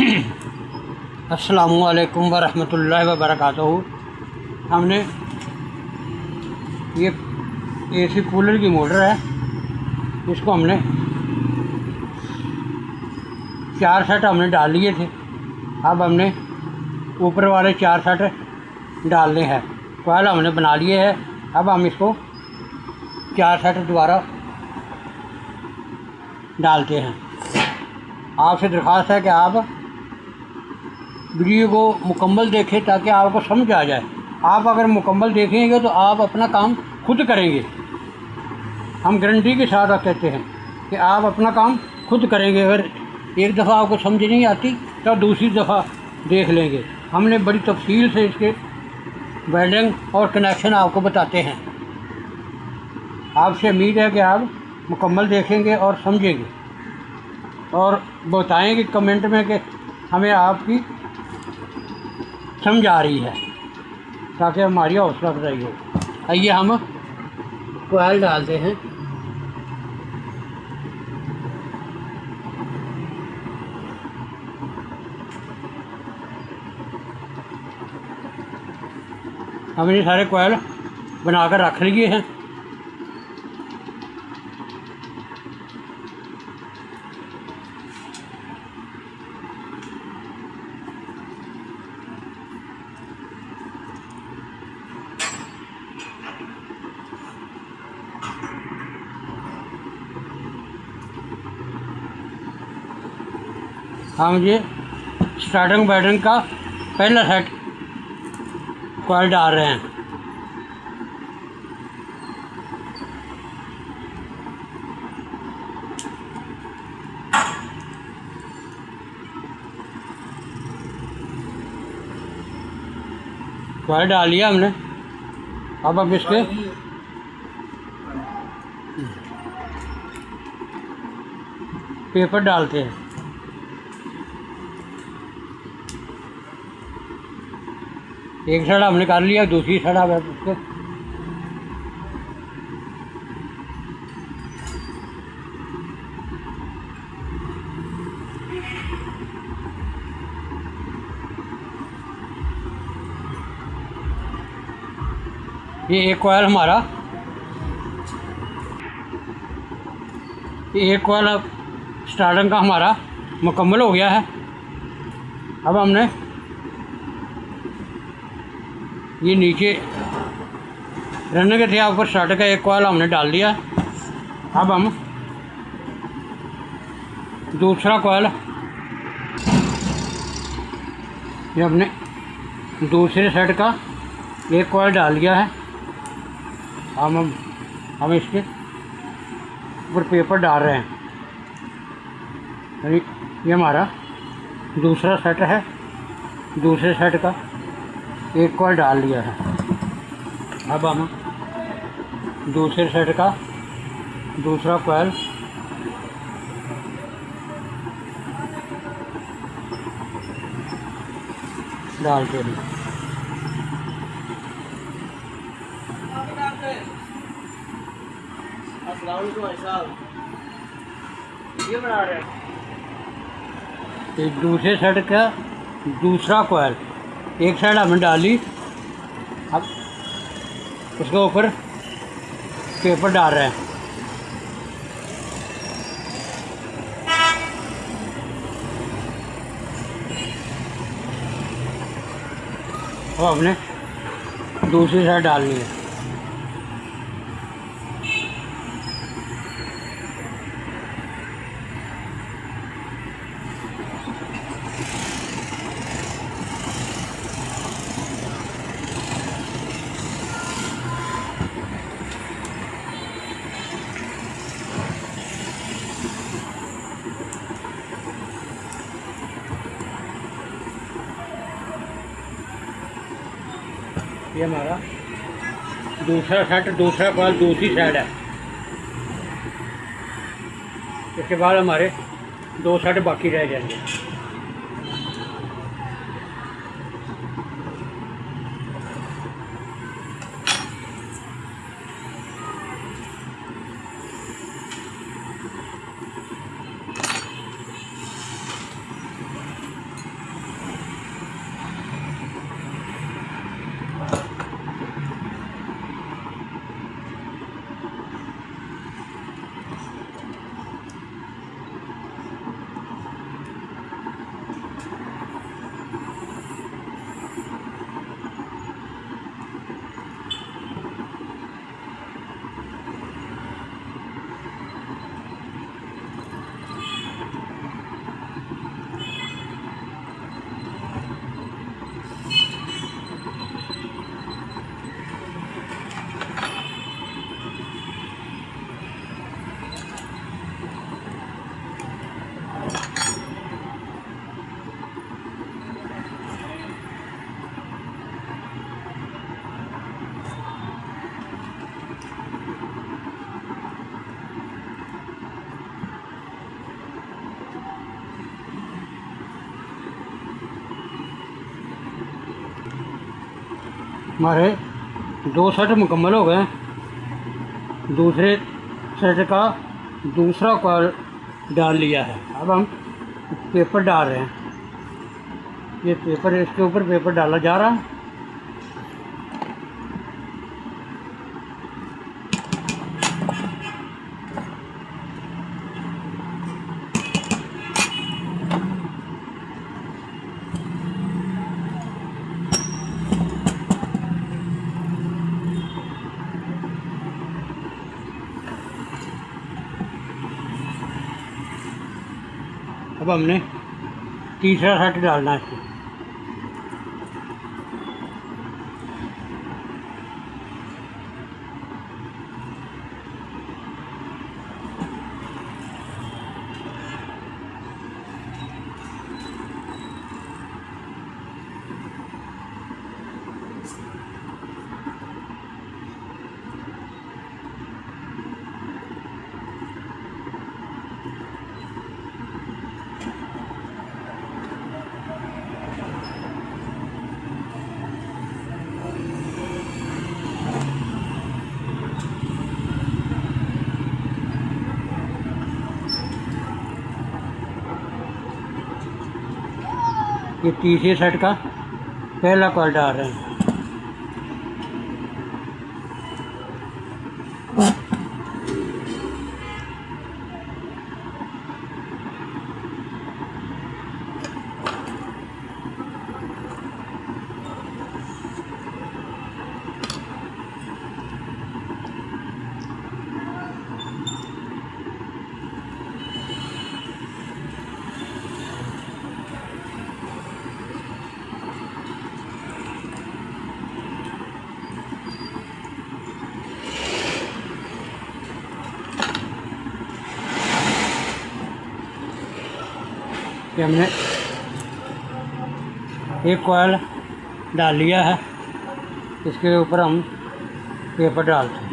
अस्सलामुअलैकुम वरहमतुल्लाहि वबरकातुहू। हमने ये एसी कूलर की मोटर है, इसको हमने 4 सेट हमने डाल लिए थे। अब हमने ऊपर वाले 4 सेट डालने हैं। कोयल हमने बना लिए है। अब हम इसको 4 सेट दोबारा डालते हैं। आपसे दरख्वास्त है कि आप वीडियो को मुकम्मल देखें ताकि आपको समझ आ जाए। आप अगर मुकम्मल देखेंगे तो आप अपना काम खुद करेंगे। हम गारंटी के साथ कहते हैं कि आप अपना काम खुद करेंगे। अगर एक दफ़ा आपको समझ नहीं आती तो दूसरी दफ़ा देख लेंगे। हमने बड़ी तफसील से इसके वेल्डिंग और कनेक्शन आपको बताते हैं। आपसे उम्मीद है कि आप मुकम्मल देखेंगे और समझेंगे और बताएंगे कमेंट में कि हमें आपकी समझ आ रही है, ताकि हमारी हौसला अफजाई हो। आइए हम कोयल डालते हैं। हमने सारे कोयल बनाकर रख लिए हैं। हम ये स्टार्टिंग बैटरिंग का पहला सेट कोयल डाल रहे हैं। कोयल डाल लिया हमने। अब इसके पेपर डालते हैं। एक साइड हमने कर लिया, दूसरी साइड अब उसको ये एक कोयल हमारा एक कोयल अब स्टार्टिंग का हमारा मुकम्मल हो गया है। अब हमने ये नीचे रनर के थे ऊपर स्टार्टर का एक कोयल हमने डाल दिया। अब हम दूसरा कोयल ये हमने दूसरे सेट का एक कोयल डाल दिया है। हम इसके ऊपर पेपर डाल रहे हैं। यानी ये हमारा दूसरा सेट है। दूसरे सेट का एक कोयल डाल लिया है। अब हम दूसरे सेट का दूसरा कोयल डालते हैं। ये बना रहे हैं दूसरे सेट का दूसरा कोयल एक साइड हमने डाली। अब उसके ऊपर पेपर डाल रहे हैं। अब हमने दूसरी साइड डालनी है। ये हमारा दूसरा सेट दूसरा कोयल दूसरी साइड है। इसके बाद हमारे 2 सेट बाकी रह जाएंगे। हमारे 2 सेट मुकम्मल हो गए। दूसरे सेट का दूसरा कॉयल डाल लिया है। अब हम पेपर डाल रहे हैं। ये पेपर, इसके ऊपर पेपर डाला जा रहा है। अब हमने तीसरा सेट डालना है इसमें। ये तीसरे सेट का पहला कॉयल डाल रहे हैं। कि हमने एक कॉयल डाल लिया है। इसके ऊपर हम पेपर डालते हैं।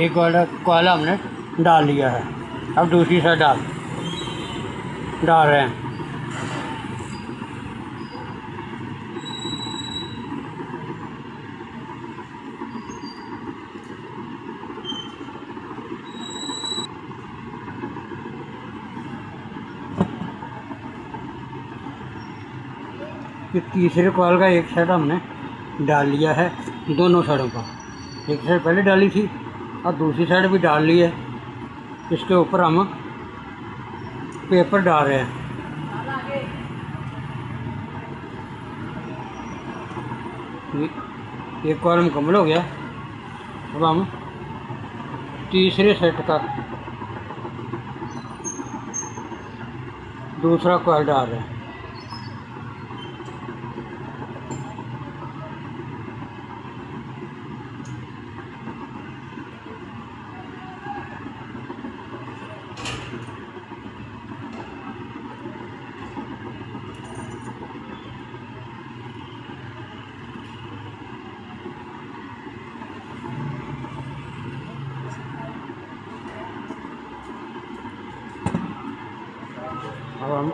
एक कॉयल हमने डाल लिया है। अब दूसरी साइड डाल रहे हैं। कि तीसरे कॉयल का एक साइड हमने डाल लिया है दोनों साइडों का। एक साइड पहले डाली थी और दूसरी साइड भी डाल ली है। इसके ऊपर हम पेपर डाल रहे हैं। एक कॉयल मुकम्मल हो गया। अब हम तीसरे सेट का दूसरा कॉयल डाल रहे हैं। अब हम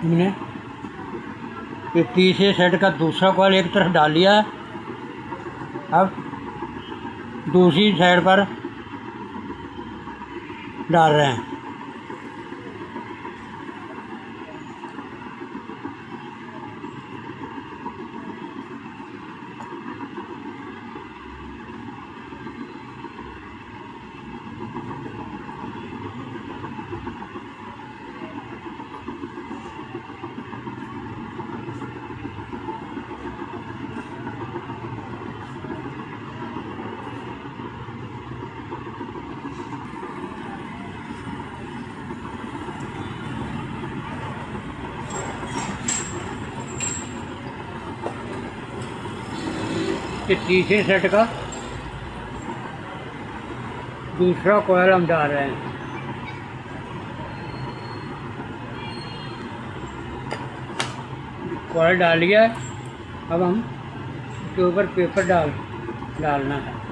हमने ये तीसरे सेट का दूसरा कॉयल एक तरफ डाल लिया है। अब दूसरी साइड पर डाल रहे हैं। ये तीसरे सेट का दूसरा कॉयल हम डाल रहे हैं। कॉयल डाल लिया है, अब हम इसके ऊपर पेपर डालना है।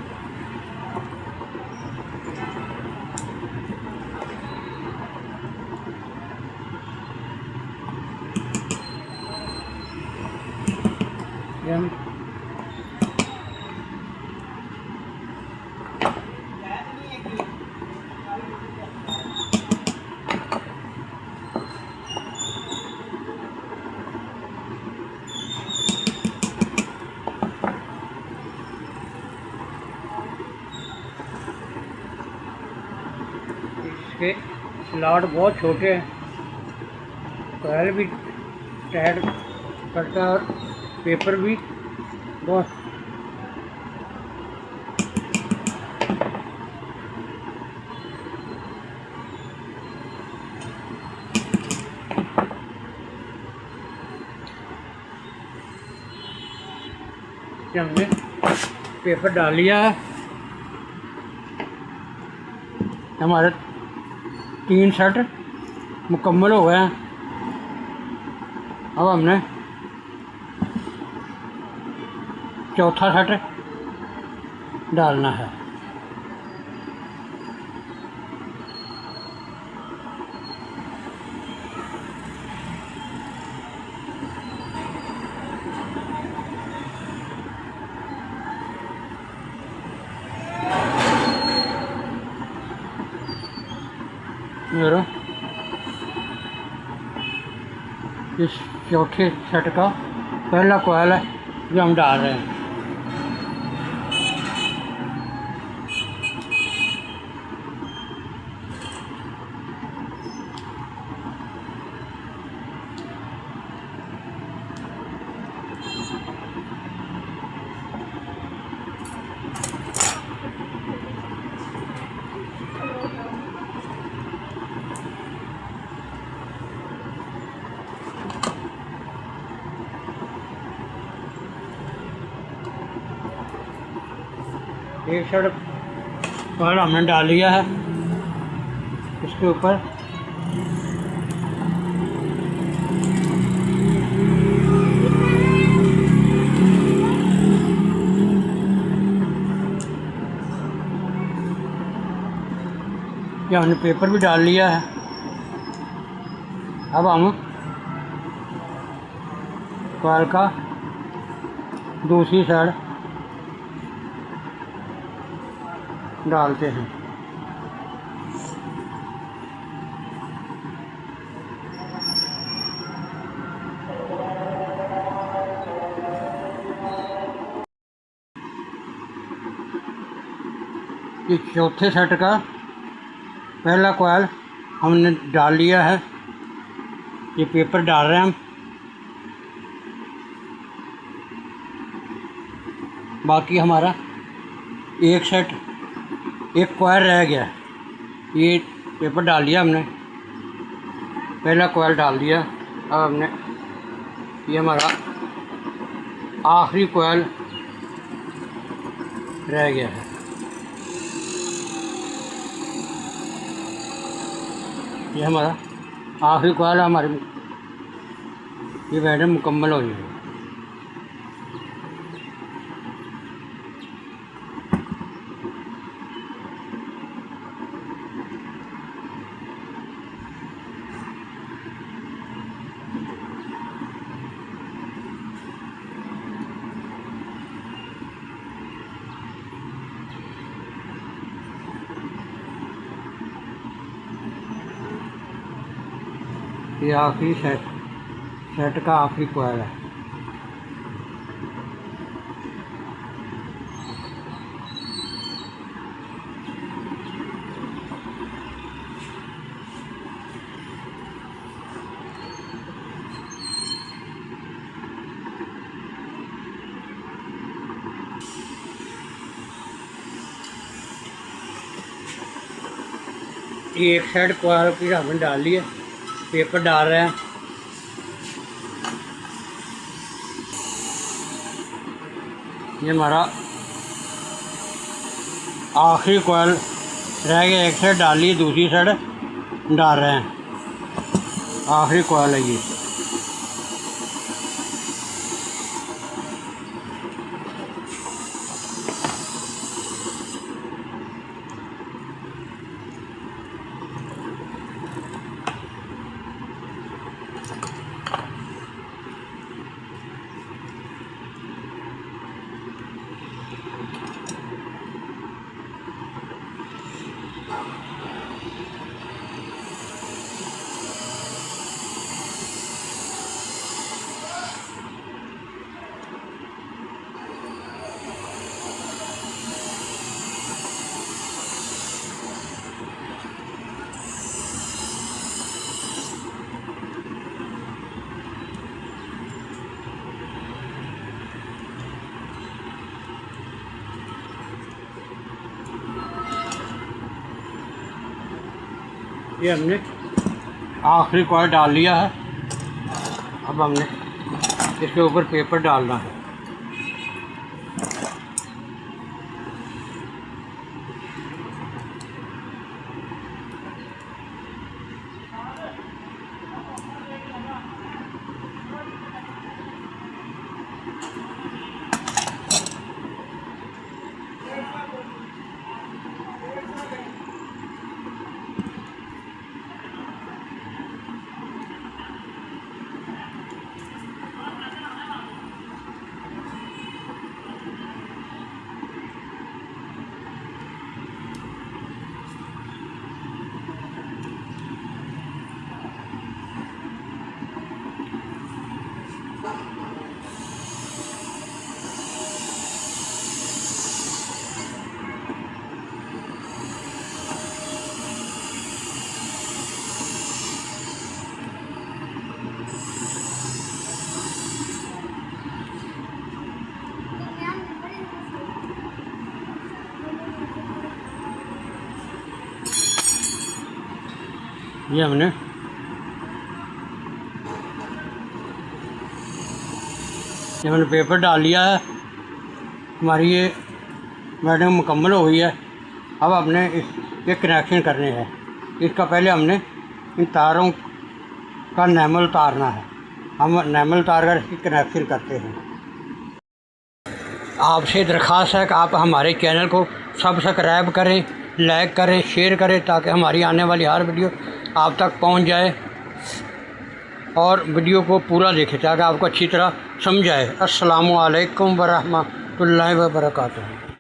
हम इसके स्लॉट बहुत छोटे हैं, कॉयल भी टाइट करता है और पेपर भी बहुत हमने पेपर डाल लिया है। हमारे 3 सेट मुकम्मल हो गए हैं। अब हमने चौथा सेट डालना है। मेरा इस चौथे सेट का पहला कॉयल है जो हम डाल रहे हैं। एक साइड कॉयल हमने डाल लिया है, इसके ऊपर ये हमने पेपर भी डाल लिया है। अब हम कॉयल का दूसरी साइड डालते हैं। ये चौथे सेट का पहला कॉयल हमने डाल लिया है। ये पेपर डाल रहे हैं हम। बाकी हमारा एक कॉयल रह गया। ये पेपर डाल दिया हमने, पहला कॉयल डाल दिया। अब हमने ये हमारा आखिरी कॉयल रह गया है। ये हमारा आखिरी कॉयल हमारी ये बैटरी मुकम्मल हो जाएगी। ये आखिरी सेट का आखिरी कॉयल है। ये एक साइड कॉयल की हमने डाल ली है, पेपर डाल रहे हैं। ये हमारा आखिरी कोयल रह गया, एक साइड डाल ली, दूसरी साइड डाल रहे हैं। आखिरी कोयल है ये। ये हमने आखिरी कोयल डाल लिया है। अब हमने इसके ऊपर पेपर डालना है। ये हमने पेपर डाल लिया है। हमारी ये वेल्डिंग मुकम्मल हो गई है। अब हमने इसके कनेक्शन करने हैं। इसका पहले हमने इन तारों का नैमल उतारना है। हम नैमल उतार कर इसकी कनेक्शन करते हैं। आपसे दरख्वास्त है कि आप हमारे चैनल को सब्सक्राइब करें, लाइक करें, शेयर करें, ताकि हमारी आने वाली हर वीडियो आप तक पहुंच जाए और वीडियो को पूरा देखें ताकि आपको अच्छी तरह समझ आए। अस्सलामु अलैकुम वरहमतुल्लाहि वबरकातुहू।